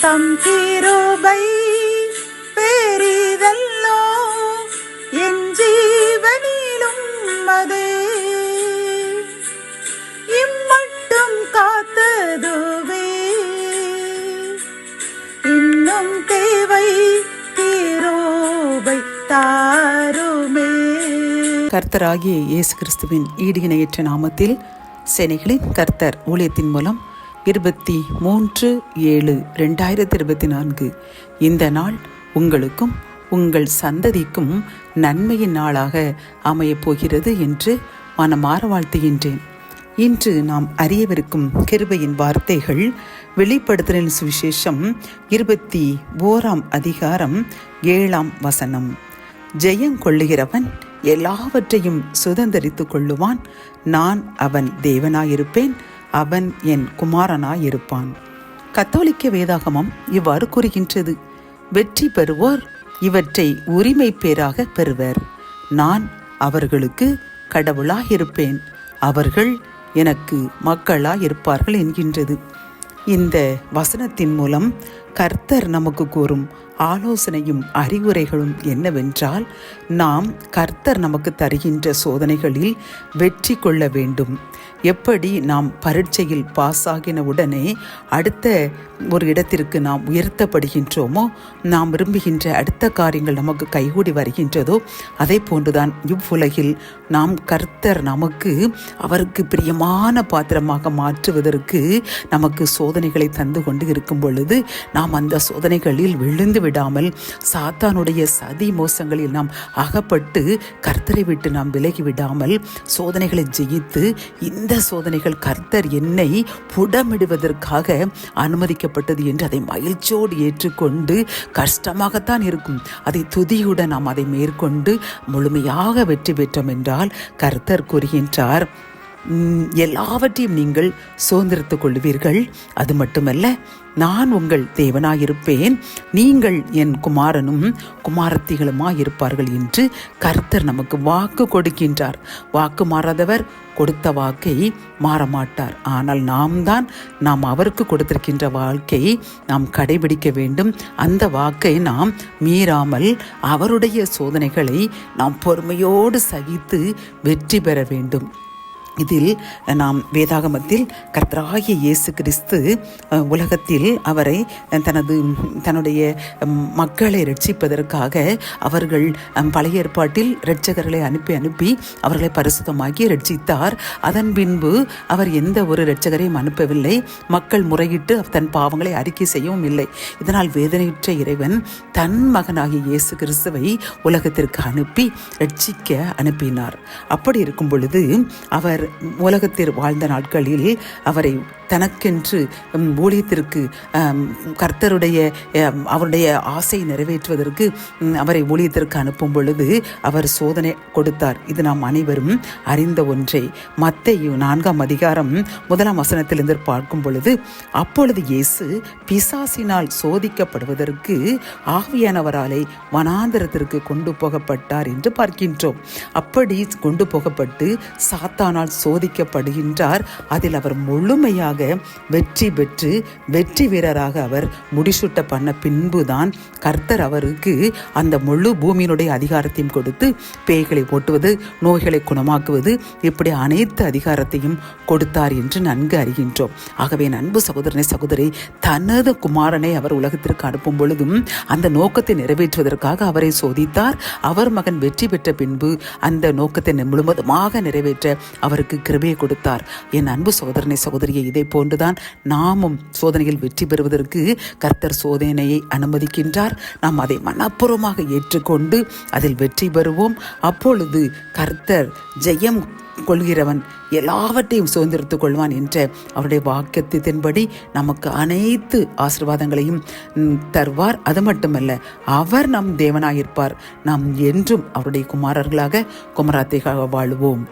தம் கிருபை பெரிதல்லோ, என் ஜீவனிலும் அதே இம்மட்டும் காத்ததுவே, இன்னும் தேவை கிருபை தாருமே. கர்த்தராகிய இயேசு கிறிஸ்துவின் ஈடு இணையற்ற நாமத்தில் சேனைகளின் கர்த்தர் ஊழியத்தின் மூலம் 23/7/2024 இந்த நாள் உங்களுக்கும் உங்கள் சந்ததிக்கும் நன்மையின் நாளாக அமையப் போகிறது என்று மனமாற வாழ்த்துகின்றேன். இன்று நாம் அறியவிருக்கும் கிருபையின் வார்த்தைகள் வெளிப்படுத்தின சுவிசேஷம் 21 ஜெயங்கொள்ளுகிறவன் எல்லாவற்றையும் சுதந்தரித்துக் கொள்ளுவான், நான் அவன் தேவனாயிருப்பேன், அவன் என் குமாரனாயிருப்பான். கத்தோலிக்க வேதாகமம் இவ்வாறு கூறுகின்றது. வெற்றி பெறுவோர் இவற்றை உரிமை பேராக பெறுவர். நான் அவர்களுக்கு கடவுளாயிருப்பேன், அவர்கள் எனக்கு மக்களாயிருப்பார்கள் என்கின்றது. இந்த வசனத்தின் மூலம் கர்த்தர் நமக்கு கூறும் ஆலோசனையும் அறிவுரைகளும் என்னவென்றால், நாம் கர்த்தர் நமக்கு தருகின்ற சோதனைகளில் வெற்றி கொள்ள வேண்டும். எப்படி நாம் பரீட்சையில் பாஸ் ஆகின உடனே அடுத்த ஒரு இடத்திற்கு நாம் உயர்த்தப்படுகின்றோமோ, நாம் விரும்புகின்ற அடுத்த காரியங்கள் நமக்கு கைகூடி வருகின்றதோ, அதே போன்றுதான் இவ்வுலகில் நாம் கர்த்தர் நமக்கு அவருக்கு பிரியமான பாத்திரமாக மாற்றுவதற்கு நமக்கு சோதனைகளை தந்து கொண்டு இருக்கும் பொழுது, நாம் அந்த சோதனைகளில் விழுந்து விடாமல் சாத்தானுடைய சதி மோசங்களில் நாம் அகப்பட்டு கர்த்தரை விட்டு நாம் விலகி விடாமல் சோதனைகளை ஜெயித்து, இந்த சோதனைகள் கர்த்தர் என்னை புடமிடுவதற்காக அனுமதிக்கப்பட்டது என்று அதை மகிழ்ச்சியோடு ஏற்றுக்கொண்டு, கஷ்டமாகத்தான் இருக்கும், அதை துதியுடன் நாம் அதை மேற்கொண்டு முழுமையாக வெற்றி பெற்றோம் என்றால் கர்த்தர் கூறுகின்றார், எல்லாவற்றையும் நீங்கள் சுதந்திரத்துக் கொள்வீர்கள். அது மட்டுமல்ல, நான் உங்கள் தேவனாயிருப்பேன், நீங்கள் என் குமாரனும் குமாரத்திகளுமாயிருப்பார்கள் என்று கர்த்தர் நமக்கு வாக்கு கொடுக்கின்றார். வாக்கு மாறாதவர் கொடுத்த வாக்கை மாறமாட்டார். ஆனால் நாம் அவருக்கு கொடுத்திருக்கின்ற வாழ்க்கையை நாம் கடைபிடிக்க வேண்டும். அந்த வாக்கை நாம் மீறாமல் அவருடைய சோதனைகளை நாம் பொறுமையோடு சகித்து வெற்றி பெற வேண்டும். இதில் நாம் வேதாகமத்தில் கர்த்தராகிய இயேசு கிறிஸ்து உலகத்தில் அவரை தன்னுடைய மக்களை ரட்சிப்பதற்காக அவர்கள் பழைய ஏற்பாட்டில் இரட்சகர்களை அனுப்பி அவர்களை பரிசுத்தமாக்கி ரட்சித்தார். அதன் பின்பு அவர் எந்த ஒரு இரட்சகரையும் அனுப்பவில்லை. மக்கள் முறையிட்டு தன் பாவங்களை அறிக்கை செய்யவும் இல்லை. இதனால் வேதனையுற்ற இறைவன் தன் மகனாகிய இயேசு கிறிஸ்துவை உலகத்திற்கு அனுப்பி ரட்சிக்க அனுப்பினார். அப்படி இருக்கும் பொழுது அவர் உலகத்தில் வாழ்ந்த நாட்களில் அவரை தனக்கென்று ஊழியத்திற்கு அவருடைய ஆசை நிறைவேற்றுவதற்கு அவரை ஊழியத்திற்கு அனுப்பும் பொழுது அவர் சோதனை கொடுத்தார். இது நாம் அனைவரும் அறிந்த ஒன்றை. மத்தேயு 4 பார்க்கும் பொழுது, அப்பொழுது இயேசு பிசாசினால் சோதிக்கப்படுவதற்கு ஆவியானவராலே வனாந்தரத்திற்கு கொண்டு போகப்பட்டார் என்று பார்க்கின்றோம். அப்படி கொண்டு போகப்பட்டு சாத்தானால் சோதிக்கப்படுகின்றார். அதில் அவர் முழுமையாக வெற்றி பெற்று வெற்றி வீரராக அவர் முடிசூட்ட பண்ண பின்புதான் கர்த்தர் அவருக்கு அந்த முழு பூமியினுடைய அதிகாரத்தையும் கொடுத்து பேய்களை ஓட்டுவது, நோய்களை குணமாக்குவது, இப்படி அனைத்து அதிகாரத்தையும் கொடுத்தார் என்று நன்கு அறிகின்றோம். ஆகவே அன்பு சகோதரனை சகோதரி, தனது குமாரனை அவர் உலகத்திற்கு அனுப்பும் பொழுதும் அந்த நோக்கத்தை நிறைவேற்றுவதற்காக அவரை சோதித்தார். அவர் மகன் வெற்றி பெற்ற பின்பு அந்த நோக்கத்தை முழுவதுமாக நிறைவேற்ற அவருக்கு கிருபையை கொடுத்தார். என் அன்பு சகோதரனை சகோதரியை, இதை போன்றுதான் நாமும் சோதனையில் வெற்றி பெறுவதற்கு கர்த்தர் சோதனையை அனுமதிக்கின்றார். நாம் அதை மனப்பூர்வமாக ஏற்றுக்கொண்டு அதில் வெற்றி பெறுவோம். அப்பொழுது கர்த்தர் ஜெயம் கொள்கிறவன் எல்லாவற்றையும் சுதந்திரத்துக் கொள்வான் என்ற அவருடைய வாக்கியத்தின்படி நமக்கு அனைத்து ஆசீர்வாதங்களையும் தருவார். அது மட்டுமல்ல, அவர் நம் தேவனாயிருப்பார். நாம் என்றும் அவருடைய குமாரர்களாக குமாரத்தையாக வாழுவோம்.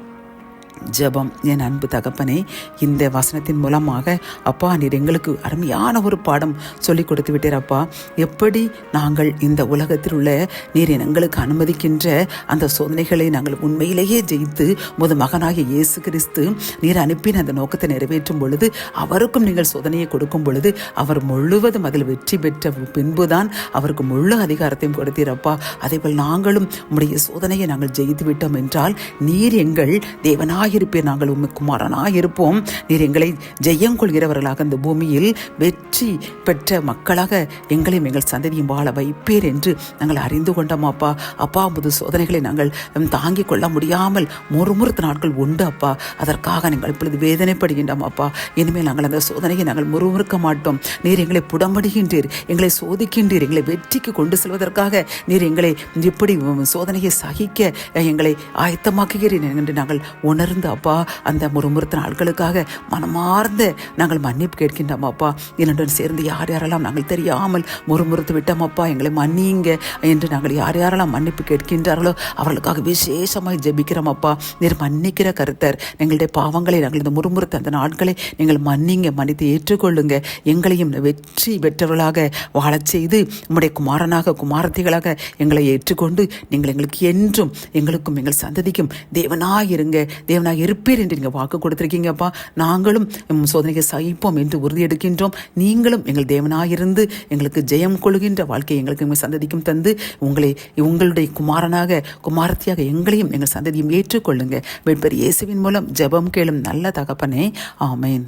ஜெபம். என் அன்பு தகப்பனே, இந்த வசனத்தின் மூலமாக அப்பா நீர் எங்களுக்கு அருமையான ஒரு பாடம் சொல்லிக் கொடுத்து விட்டீர் அப்பா. எப்படி நாங்கள் இந்த உலகத்தில் உள்ள நீர் எங்களுக்கு அனுமதிக்கின்ற அந்த சோதனைகளை நாங்கள் உண்மையிலேயே ஜெயித்து முது மகனாகிய இயேசு கிறிஸ்து நீர் அனுப்பின அந்த நோக்கத்தை நிறைவேற்றும் பொழுது அவருக்கும் நீங்கள் சோதனையை கொடுக்கும் பொழுது அவர் முழுவதும் அதில் வெற்றி பெற்ற பின்புதான் அவருக்கு முழு அதிகாரத்தையும் கொடுத்தீரப்பா. அதேபோல் நாங்களும் உம்முடைய சோதனையை நாங்கள் ஜெயித்து விட்டோம் என்றால் நீர் எங்கள் தேவனாயிருப்பீர், நாங்கள் உண்மை குமாரனாயிருப்போம். நீர் எங்களை ஜெயம் கொள்கிறவர்களாக இந்த பூமியில் வெற்றி பெற்ற மக்களாக எங்களையும் எங்கள் சந்ததியும் வாழ வைப்பேர் என்று நாங்கள் அறிந்து கொண்டோம் அப்பா. அப்பா புது சோதனைகளை நாங்கள் தாங்கிக் கொள்ள முடியாமல் முறுமுறுத்த நாட்கள் உண்டு அப்பா. அதற்காக நீங்கள் இப்பொழுது வேதனைப்படுகின்றோம் அப்பா. இனிமேல் நாங்கள் அந்த சோதனையை நாங்கள் முறுமுறுக்க மாட்டோம். நீர் எங்களை புடம்படுகின்றீர், எங்களை சோதிக்கின்றீர், எங்களை வெற்றிக்கு கொண்டு செல்வதற்காக நீர் எங்களை இப்படி சோதனையை சகிக்க எங்களை ஆயத்தமாக்குகிறீர் என்று நாங்கள் உணர்ந்து அப்பா அந்த முறுமுறுத்த நாட்களுக்காக மனமார்ந்த நாங்கள் மன்னிப்பு கேட்கின்றோம் அப்பா. என்னுடன் சேர்ந்து யார் யாரெல்லாம் நாங்கள் தெரியாமல் முறுமுறுத்து விட்டோம் அப்பா, எங்களை மன்னிங்க என்று நாங்கள் யார் யாரெல்லாம் மன்னிப்பு கேட்கின்றார்களோ அவர்களுக்காக விசேஷமாய் ஜெபிக்கிறோம் அப்பா. நீர் மன்னிக்கிற கர்த்தர். எங்களுடைய பாவங்களை நாங்கள் இந்த முறுமுறுத்த அந்த நாட்களை நீங்கள் மன்னிங்க, மன்னித்து ஏற்றுக்கொள்ளுங்க. எங்களையும் வெற்றி பெற்றவர்களாக வாழச் செய்து உம்முடைய குமாரனாக குமாரத்திகளாக எங்களை ஏற்றுக்கொண்டு நீங்கள் எங்களுக்கு என்றும் எங்களுக்கும் எங்கள் சந்ததிக்கும் தேவனாயிருங்க, தேவனாய் இருப்பீர் என்று நீங்கள் வாக்கு கொடுத்திருக்கீங்கப்பா. நாங்களும் சோதனையை சகிப்போம் என்று உறுதியெடுக்கின்றோம். நீங்களும் எங்கள் தேவனாயிருந்து எங்களுக்கு ஜெயம் கொள்கின்ற வாழ்க்கையை எங்களுக்கு எங்கள் சந்ததிக்கும் தந்து உங்களுடைய குமாரனாக குமாரத்தியாக எங்களையும் எங்கள் சந்ததியும் ஏற்றுக்கொள்ளுங்க. மீட்பர் இயேசுவின் மூலம் ஜெபம் கேளும் நல்ல தகப்பனே, ஆமேன்.